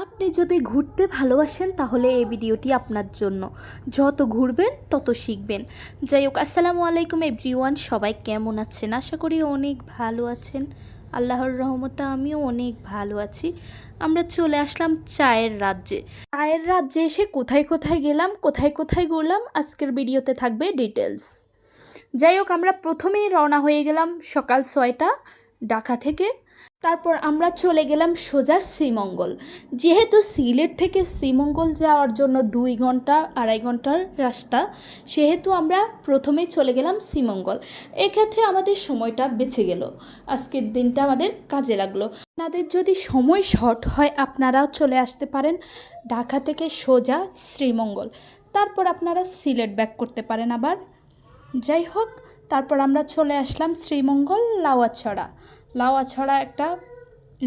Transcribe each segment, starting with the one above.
আপনি যদি ঘুরতে ভালোবাসেন তাহলে এই ভিডিওটি আপনার জন্য। যত ঘুরবেন তত শিখবেন। যাই হোক, আসসালামু আলাইকুম এভরিওয়ান, সবাই কেমন আছেন? আশা করি অনেক ভালো আছেন। আল্লাহর রহমতে আমিও অনেক ভালো আছি। আমরা চলে আসলাম চায়ের রাজ্যে। চায়ের রাজ্যে এসে কোথায় কোথায় গেলাম, কোথায় কোথায় ঘুরলাম, আজকের ভিডিওতে থাকবে ডিটেলস। যাই হোক, আমরা প্রথমেই রওনা হয়ে গেলাম সকাল 6টা ঢাকা থেকে। তারপর আমরা চলে গেলাম সোজা শ্রীমঙ্গল। যেহেতু সিলেট থেকে শ্রীমঙ্গল যাওয়ার জন্য 2 ঘন্টা 2.5 ঘন্টার রাস্তা, সেহেতু আমরা প্রথমেই চলে গেলাম শ্রীমঙ্গল। এক্ষেত্রে আমাদের সময়টা বেঁচে গেল, আজকের দিনটা আমাদের কাজে লাগলো। আপনাদের যদি সময় শর্ট হয় আপনারাও চলে আসতে পারেন ঢাকা থেকে সোজা শ্রীমঙ্গল, তারপর আপনারা সিলেট ব্যাক করতে পারেন আবার। যাই হোক, তারপর আমরা চলে আসলাম শ্রীমঙ্গল লাউয়াছড়া। লাউয়াছড়া একটা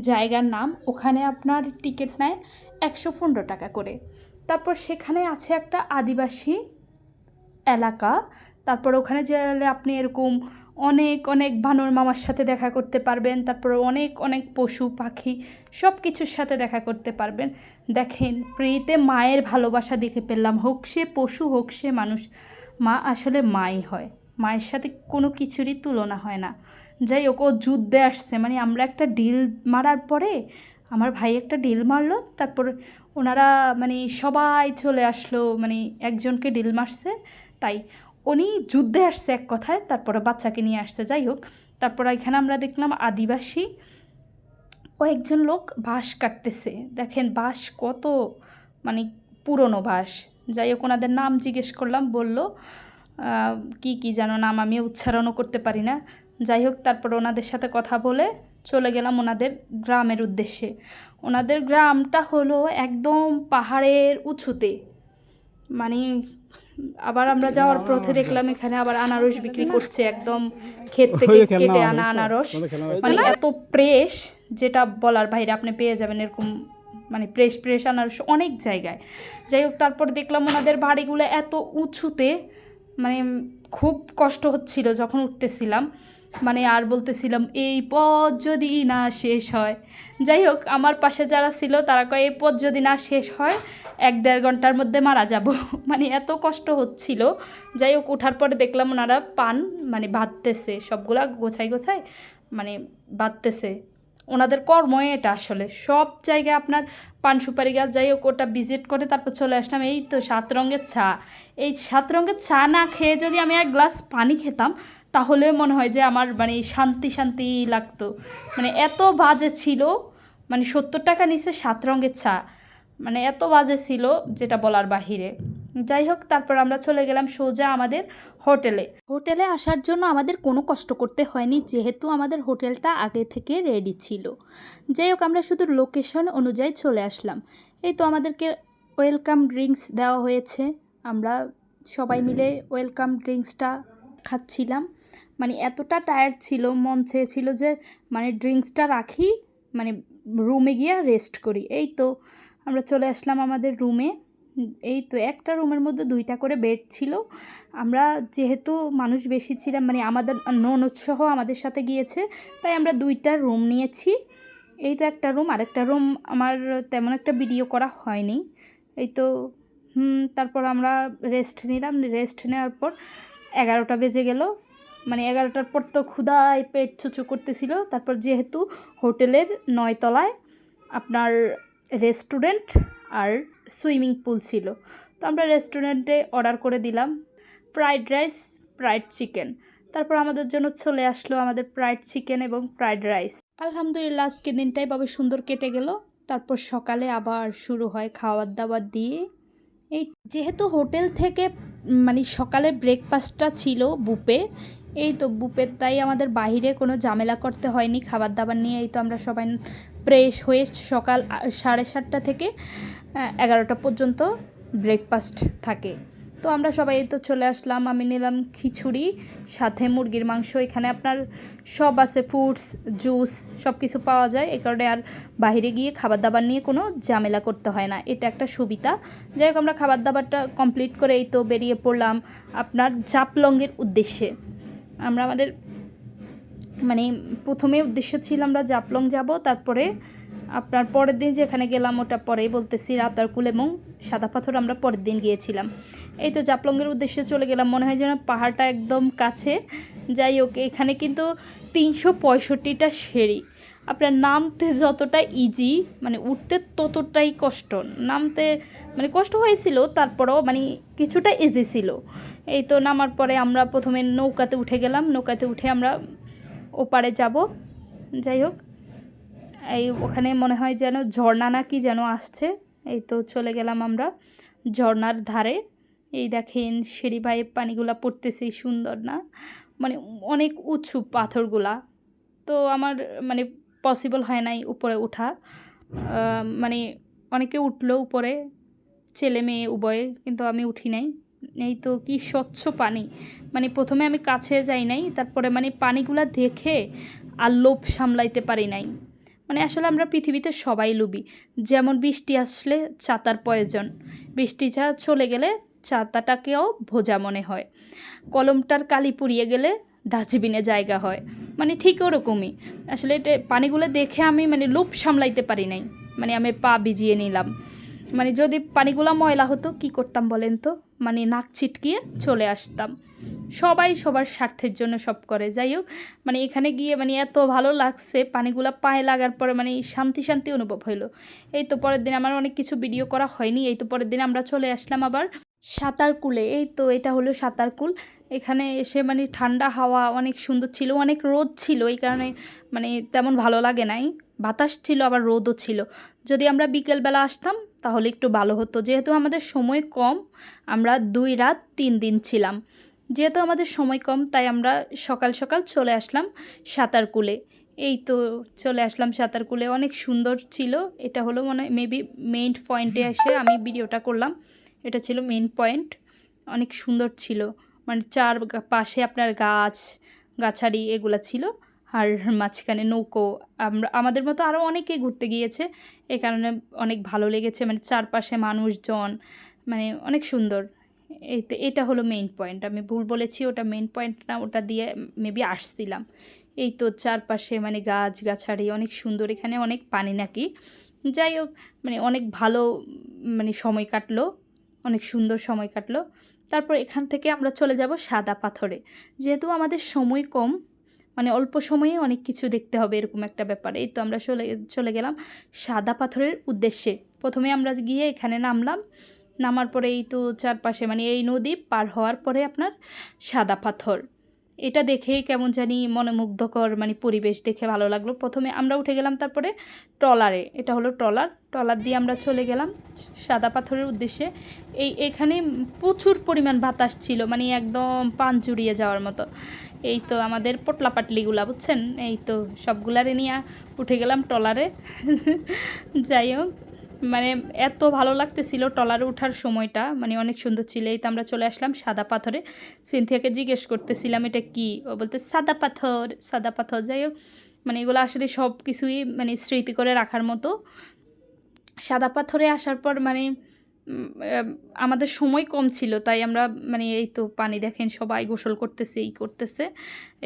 জায়গার নাম, ওখানে আপনার টিকিট নেয় 115 টাকা করে। তারপর সেখানে আছে একটা আদিবাসী এলাকা। তারপর ওখানে গেলে আপনি এরকম অনেক অনেক বানর মামার সাথে দেখা করতে পারবেন। তারপর অনেক অনেক পশু পাখি সব কিছুর সাথে দেখা করতে পারবেন। দেখেন, প্রেতে মায়ের ভালোবাসা দেখে পেলাম, হোক সে পশু হোক সে মানুষ, মা আসলে মাই হয়, মায়ের সাথে কোনো কিছুরই তুলনা হয় না। যাই হোক, ও যুদ্ধে আসছে, মানে আমরা একটা ডিল মারার পরে আমার ভাই একটা ডিল মারলো, তারপর ওনারা মানে সবাই চলে আসলো, মানে একজনকে ডিল মারছে তাই উনি যুদ্ধে আসছে এক কথায়, তারপরে বাচ্চাকে নিয়ে আসছে। যাই হোক, তারপর এখানে আমরা দেখলাম আদিবাসী ও একজন লোক বাঁশ কাটতেছে। দেখেন বাঁশ কত মানে পুরনো বাঁশ। যাই হোক, ওনাদের নাম জিজ্ঞেস করলাম, বলল কি কি যেন নাম, আমি উচ্চারণও করতে পারি না। যাই হোক, তারপর ওনাদের সাথে কথা বলে চলে গেলাম ওনাদের গ্রামের উদ্দেশ্যে। ওনাদের গ্রামটা হলো একদম পাহাড়ের উঁচুতে, মানে আবার আমরা যাওয়ার পথে দেখলাম এখানে আবার আনারস বিক্রি করছে, একদম ক্ষেত থেকে কেটে আনা আনারস, মানে এত ফ্রেশ যেটা বলার বাইরে। আপনি পেয়ে যাবেন এরকম মানে ফ্রেশ ফ্রেশ আনারস অনেক জায়গায়। যাই হোক, তারপর দেখলাম ওনাদের বাড়িগুলো এত উঁচুতে, মানে খুব কষ্ট হচ্ছিল যখন উঠতেছিলাম, মানে আর বলতেছিলাম এই পথ যদি না শেষ হয়। যাই হোক, আমার পাশে যারা ছিল তারা কয় এই পথ যদি না শেষ হয় 1-1.5 ঘন্টার মধ্যে মারা যাব। মানে এত কষ্ট হচ্ছিল। যাই হোক, ওঠার পরে দেখলাম ওনারা পান মানে বাঁধতেছে, সবগুলা গোছাই গোছাই মানে বাঁধতেছে। ওনাদের কর্মই এটা আসলে, সব জায়গায় আপনার পান সুপারি গাছ। যাই হোক, ওটা ভিজিট করে তারপর চলে আসলাম এই তো 7 রঙের চা। এই 7 রঙের চা না খেয়ে যদি আমি 1 গ্লাস পানি খেতাম তাহলে মনে হয় যে আমার মানে শান্তি শান্তি লাগতো। মানে এত বাজে ছিল, মানে 70 টাকা নিচে 7 রঙের চা, মানে এত বাজে ছিল যেটা বলার বাহিরে। যাই হোক, তারপর আমরা চলে গেলাম সোজা আমাদের হোটেলে আসার জন্য আমাদের কোনো কষ্ট করতে হয়নি, যেহেতু আমাদের হোটেলটা আগে থেকে রেডি ছিল। যাই হোক, আমরা শুধু লোকেশন অনুযায়ী চলে আসলাম। এই তো আমাদেরকে ওয়েলকাম ড্রিঙ্কস দেওয়া হয়েছে, আমরা সবাই মিলে ওয়েলকাম ড্রিঙ্কসটা খাচ্ছিলাম। মানে এতটা টায়ার্ড ছিল, মন চেয়েছিল যে মানে ড্রিঙ্কসটা রাখি, মানে রুমে গিয়ে রেস্ট করি। এই তো আমরা চলে আসলাম আমাদের রুমে। এই তো একটা রুমের মধ্যে 2টা করে বেড ছিল। আমরা যেহেতু মানুষ বেশি ছিলাম, মানে আমাদের ননদসহ আমাদের সাথে গিয়েছে, তাই আমরা 2টা রুম নিয়েছি। এই তো একটা রুম, আরেকটা রুম আমার তেমন একটা ভিডিও করা হয়নি। এই তো তারপর আমরা রেস্ট নিলাম। রেস্ট নেওয়ার পর 11টা বেজে গেল, মানে 11টার পর তো ক্ষুধায় পেট চুচু করতেছিল। তারপর যেহেতু হোটেলের 9 তলায় আপনার রেস্টুরেন্ট আর সুইমিং পুল ছিল, তো আমরা রেস্টুরেন্টে অর্ডার করে দিলাম ফ্রাইড রাইস, ফ্রাইড চিকেন। তারপর আমাদের জন্য চলে আসলো আমাদের ফ্রাইড চিকেন এবং ফ্রাইড রাইস। আলহামদুলিল্লাহ, আজকের দিনটাই ভাবে সুন্দর কেটে গেল। তারপর সকালে আবার শুরু হয় খাওয়ার দাওয়ার দিয়ে। এই যেহেতু হোটেল থেকে মানে সকালে ব্রেকফাস্টটা ছিল বুফে, এই তো বুফে, তাই আমাদের বাইরে কোনো ঝামেলা করতে হয়নি খাবার দাবার নিয়ে। এই তো আমরা সবাই ফ্রেশ হয়ে সকাল 7:30 থেকে 11টা পর্যন্ত ব্রেকফাস্ট থাকে। তো আমরা সবাই তো চলে আসলাম। আমি নিলাম খিচুড়ি, সাথে মুরগির মাংস। এখানে আপনার সব আছে, ফ্রুটস, জুস সব কিছু পাওয়া যায়, এই কারণে আর বাইরে গিয়ে খাবার দাবার নিয়ে কোনো ঝামেলা করতে হয় না, এটা একটা সুবিধা। যাই হোক, আমরা খাবার দাবারটা কমপ্লিট করে এই তো বেরিয়ে পড়লাম আপনার জাফলংয়ের উদ্দেশ্যে। আমরা আমাদের মানে প্রথমে উদ্দেশ্য ছিল আমরা জাফলং যাব, তারপরে আপনার পরের দিন যেখানে গেলাম ওটা পরেই বলতেছি, রাতারকুল এবং সাদা পাথর আমরা পরের দিন গিয়েছিলাম। এই তো জাফলংয়ের উদ্দেশ্যে চলে গেলাম, মনে হয় যেন পাহাড়টা একদম কাছে। যাই হোক, এখানে কিন্তু 365টা সিঁড়ি। আপনার নামতে যতটা ইজি, মানে উঠতে ততটাই কষ্ট। নামতে মানে কষ্ট হয়েছিল, তারপরেও মানে কিছুটা ইজি ছিল। এই তো নামার পরে আমরা প্রথমে নৌকাতে উঠে গেলাম, নৌকাতে উঠে আমরা ওপারে যাব। যাই হোক, এই ওখানে মনে হয় যেন ঝর্ণা না কি যেন আসছে। এই তো চলে গেলাম আমরা ঝর্ণার ধারে। এই দেখেন সিঁড়ি বায়ে পানিগুলা পড়তেছে, সুন্দর না? মানে অনেক উঁচু পাথরগুলা। তো আমার মানে পসিবল হয় নাই উপরে ওঠা। মানে অনেকে উঠলো উপরে, ছেলে মেয়ে উভয়ে, কিন্তু আমি উঠি নাই। এই তো কি স্বচ্ছ পানি, মানে প্রথমে আমি কাছে যাই নাই, তারপরে মানে পানিগুলা দেখে আর লোভ সামলাইতে পারি নাই। মানে আসলে আমরা পৃথিবীতে সবাই লোভী। যেমন বৃষ্টি আসলে ছাতার প্রয়োজন, বৃষ্টি চলে গেলে ছাতাটাকেও ভোজা মনে হয়। কলমটার কালি পুড়িয়ে গেলে ডাস্টবিনে জায়গা হয়, মানে ঠিক ওরকমই। আসলে এটা পানিগুলো দেখে আমি মানে লোভ সামলাইতে পারি নাই, মানে আমি পা ভিজিয়ে নিলাম। মানে যদি পানিগুলো ময়লা হতো কি করতাম বলেন তো? মানে নাক ছিটকিয়ে চলে আসতাম। সবাই সবার স্বার্থের জন্য সব করে। যাই হোক, মানে এখানে গিয়ে মানে এত ভালো লাগছে, পানিগুলো পায়ে লাগার পরে মানে শান্তি শান্তি অনুভব হইলো। এই তো পরের দিন আমার অনেক কিছু ভিডিও করা হয়নি। এই তো পরের দিন আমরা চলে আসলাম আবার সাঁতারকুলে। এই তো এটা হলো সাঁতারকুল। এখানে এসে মানে ঠান্ডা হাওয়া, অনেক সুন্দর ছিল, অনেক রোদ ছিল, এই কারণে মানে তেমন ভালো লাগে নাই। বাতাস ছিল আবার রোদও ছিল। যদি আমরা বিকেলবেলা আসতাম তাহলে একটু ভালো হতো, যেহেতু আমাদের সময় কম। আমরা 2 রাত 3 দিন ছিলাম। যেহেতু আমাদের সময় কম, তাই আমরা সকাল সকাল চলে আসলাম সাঁতারকুলে। এই তো চলে আসলাম সাঁতারকুলে, অনেক সুন্দর ছিল। এটা হলো মনে হয় মেবি মেইন পয়েন্টে এসে আমি ভিডিওটা করলাম। এটা ছিল মেইন পয়েন্ট, অনেক সুন্দর ছিল। মানে পাশে আপনার গাছ গাছালি এগুলা ছিল, আর মাঝখানে নৌকো। আমাদের মতো আরও অনেকে ঘুরতে গিয়েছে, এই কারণে অনেক ভালো লেগেছে। মানে চারপাশে মানুষজন, মানে অনেক সুন্দর। এই তো এটা হলো মেইন পয়েন্ট, আমি ভুল বলেছি, ওটা মেইন পয়েন্ট না, ওটা দিয়ে মেবি আসছিলাম। এই তো চারপাশে মানে গাছালি অনেক সুন্দর, এখানে অনেক পানি নাকি। যাই হোক, মানে অনেক ভালো মানে সময় কাটলো, অনেক সুন্দর সময় কাটলো। তারপর এখান থেকে আমরা চলে যাব সাদা পাথরে। যেহেতু আমাদের সময় কম, মানে অল্প সময়ে অনেক কিছু দেখতে হবে, এরকম একটা ব্যাপার। এই তো আমরা চলে গেলাম সাদা পাথরের উদ্দেশ্যে। প্রথমে আমরা গিয়ে এখানে নামলাম, নামার পরে এই তো চারপাশে মানে এই নদী পার হওয়ার পরে আপনার সাদা পাথর। এটা দেখেই কেমন জানি মনোমুগ্ধকর, মানে পরিবেশ দেখে ভালো লাগলো। প্রথমে আমরা উঠে গেলাম তারপরে ট্রলারে, এটা হলো ট্রলার দিয়ে আমরা চলে গেলাম সাদা পাথরের উদ্দেশ্যে। এখানে প্রচুর পরিমাণ বাতাস ছিল, মানে একদম পান জুড়িয়ে যাওয়ার মতো। এই তো আমাদের পোটলা পাটলিগুলা বুঝছেন, এই তো সবগুলারে নিয়ে উঠে গেলাম ট্রলারে। যাই হোক, মানে এত ভালো লাগতেছিল ট্রলারে ওঠার সময়টা, মানে অনেক সুন্দর ছিল। এই তো আমরা চলে আসলাম সাদা পাথরে। সিনথিয়াকে জিজ্ঞেস করতেছিলাম এটা কি, ও বলতে সাদা পাথর। যাই হোক, মানে এগুলো আসলে সব কিছুই মানে স্মৃতি করে রাখার মতো। সাদা পাথরে আসার পর মানে আমাদের সময় কম ছিল, তাই আমরা মানে এই তো পানি দেখেন সবাই গোসল করতেছে, করতেছে।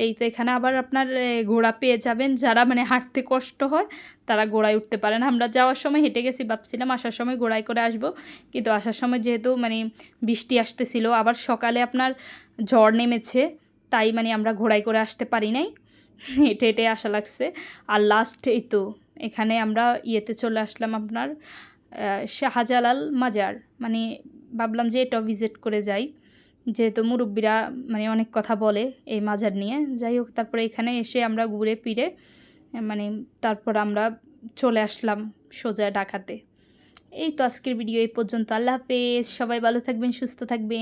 এই তো এখানে আবার আপনার ঘোড়া পেয়ে যাবেন, যারা মানে হাঁটতে কষ্ট হয় তারা ঘোড়ায় উঠতে পারেন। আমরা যাওয়ার সময় হেঁটে গেছি, ভাবছিলাম আসার সময় ঘোড়ায় করে আসবো, কিন্তু আসার সময় যেহেতু মানে বৃষ্টি আসতেছিল, আবার সকালে আপনার ঝড় নেমেছে, তাই মানে আমরা ঘোড়ায় করে আসতে পারি নাই, হেঁটে হেঁটে আসা লাগছে। আর লাস্ট এই তো এখানে আমরা ইয়েতে চলে আসলাম আপনার শাহজালাল মাজার। মানে ভাবলাম যে এটা ভিজিট করে যাই, যেহেতু মুরব্বীরা মানে অনেক কথা বলে এই মাজার নিয়ে। যাই হোক, তারপরে এখানে এসে আমরা ঘুরে ফিরে মানে তারপর আমরা চলে আসলাম সোজা ঢাকাতে। এই তো আজকের ভিডিও এই পর্যন্ত। আল্লাহ হাফেজ, সবাই ভালো থাকবেন, সুস্থ থাকবেন।